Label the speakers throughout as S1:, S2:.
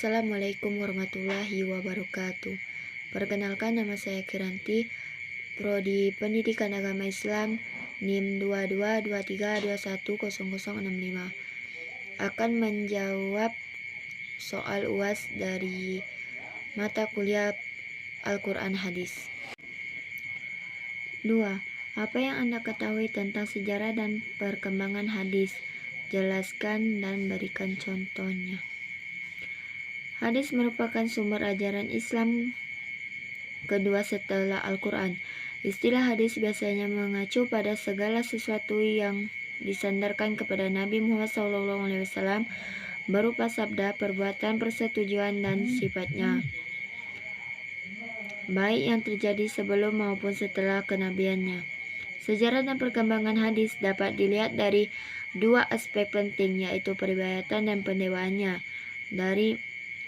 S1: Assalamualaikum warahmatullahi wabarakatuh. Perkenalkan, nama saya Kiranti, Prodi Pendidikan Agama Islam, NIM 2223210065. Akan menjawab soal UAS dari mata kuliah Al-Quran Hadis. 2. Apa yang Anda ketahui tentang sejarah dan perkembangan hadis? Jelaskan dan berikan contohnya. Hadis merupakan sumber ajaran Islam kedua setelah Al-Quran. Istilah hadis biasanya mengacu pada segala sesuatu yang disandarkan kepada Nabi Muhammad SAW berupa sabda, perbuatan, persetujuan, dan sifatnya, baik yang terjadi sebelum maupun setelah kenabiannya. Sejarah dan perkembangan hadis dapat dilihat dari dua aspek penting, yaitu periwayatan dan pendewaannya. Dari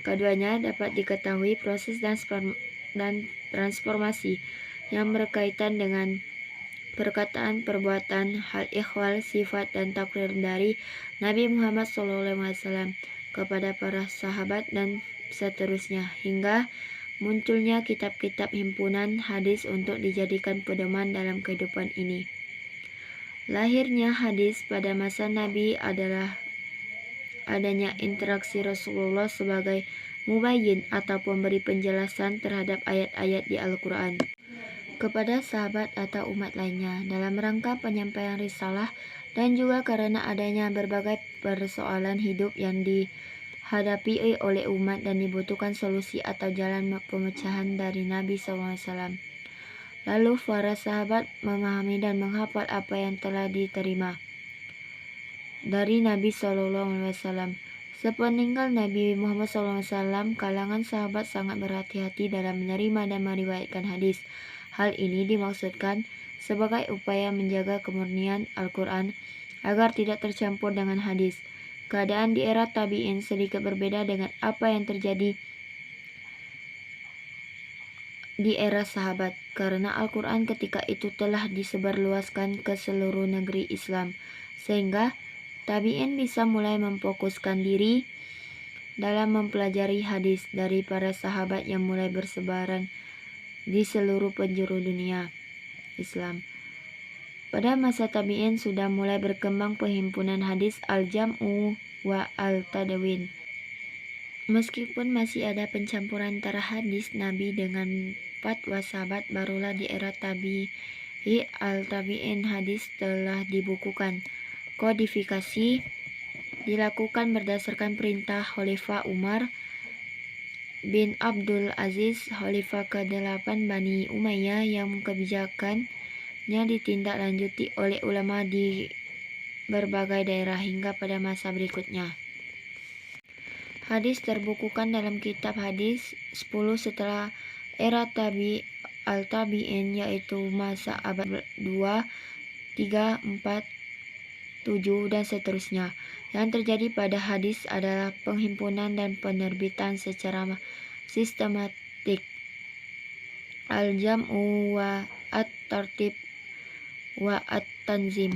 S1: keduanya dapat diketahui proses dan transformasi yang berkaitan dengan perkataan, perbuatan, hal ikhwal, sifat, dan takrir dari Nabi Muhammad SAW kepada para sahabat dan seterusnya, hingga munculnya kitab-kitab himpunan hadis untuk dijadikan pedoman dalam kehidupan ini. Lahirnya hadis pada masa Nabi adalah adanya interaksi Rasulullah sebagai mubayyin atau pemberi penjelasan terhadap ayat-ayat di Al-Quran kepada sahabat atau umat lainnya dalam rangka penyampaian risalah, dan juga karena adanya berbagai persoalan hidup yang dihadapi oleh umat dan dibutuhkan solusi atau jalan pemecahan dari Nabi SAW. Lalu para sahabat memahami dan menghafal apa yang telah diterima dari Nabi SAW. Sepeninggal Nabi Muhammad SAW, kalangan sahabat sangat berhati-hati dalam menerima dan meriwayatkan hadis. Hal ini dimaksudkan sebagai upaya menjaga kemurnian Al-Quran agar tidak tercampur dengan hadis. Keadaan di era tabi'in sedikit berbeda dengan apa yang terjadi di era sahabat, karena Al-Quran ketika itu telah disebarluaskan ke seluruh negeri Islam, sehingga tabi'in bisa mulai memfokuskan diri dalam mempelajari hadis dari para sahabat yang mulai bersebaran di seluruh penjuru dunia Islam. Pada masa tabi'in sudah mulai berkembang perhimpunan hadis Al-Jam'u wa Al-Tadawin. Meskipun masih ada pencampuran antara hadis Nabi dengan fatwa sahabat, barulah di era tabi'i al-tabi'in hadis telah dibukukan. Kodifikasi dilakukan berdasarkan perintah Khalifah Umar bin Abdul Aziz, Khalifah ke-8 Bani Umayyah, yang kebijakannya ditindaklanjuti oleh ulama di berbagai daerah hingga pada masa berikutnya. Hadis terbukukan dalam kitab hadis 10 setelah era al-tabi'in, yaitu masa abad 2, 3, 4, 7, dan seterusnya. Yang terjadi pada hadis adalah penghimpunan dan penerbitan secara sistematik. Al-Jam'u wa at-Tartib wa at-Tanzim.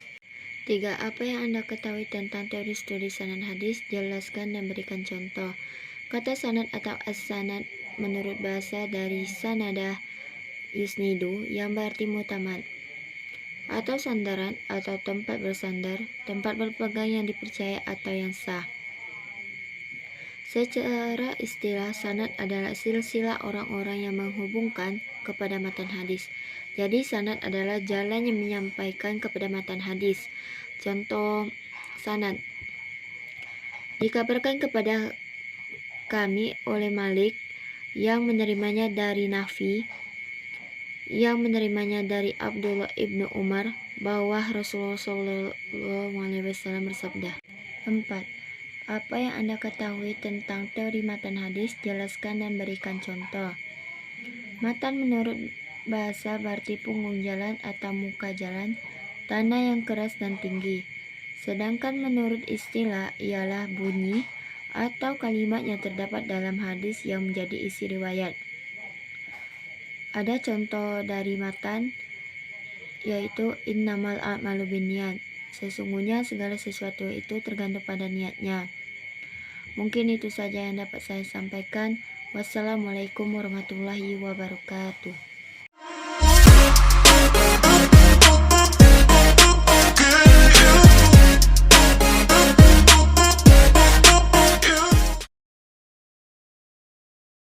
S1: 3. Apa yang Anda ketahui tentang teori studi sanad hadis? Jelaskan dan berikan contoh. Kata sanad atau as-sanad menurut bahasa dari sanadah yusnidu, yang berarti mutamad atau sandaran atau tempat bersandar, tempat berpegang yang dipercaya atau yang sah. Secara istilah, sanad adalah silsilah orang-orang yang menghubungkan kepada matan hadis. Jadi sanad adalah jalan yang menyampaikan kepada matan hadis. Contoh sanad: dikabarkan kepada kami oleh Malik, yang menerimanya dari Nafi, yang menerimanya dari Abdullah ibnu Umar, bahwa Rasulullah SAW bersabda. 4. Apa yang Anda ketahui tentang teori matan hadis? Jelaskan dan berikan contoh. Matan menurut bahasa berarti punggung jalan atau muka jalan, tanah yang keras dan tinggi. Sedangkan menurut istilah ialah bunyi atau kalimat yang terdapat dalam hadis yang menjadi isi riwayat. Ada contoh dari matan, yaitu innamal a'malu binniyat, sesungguhnya segala sesuatu itu tergantung pada niatnya. Mungkin itu saja yang dapat saya sampaikan. Wassalamualaikum warahmatullahi wabarakatuh.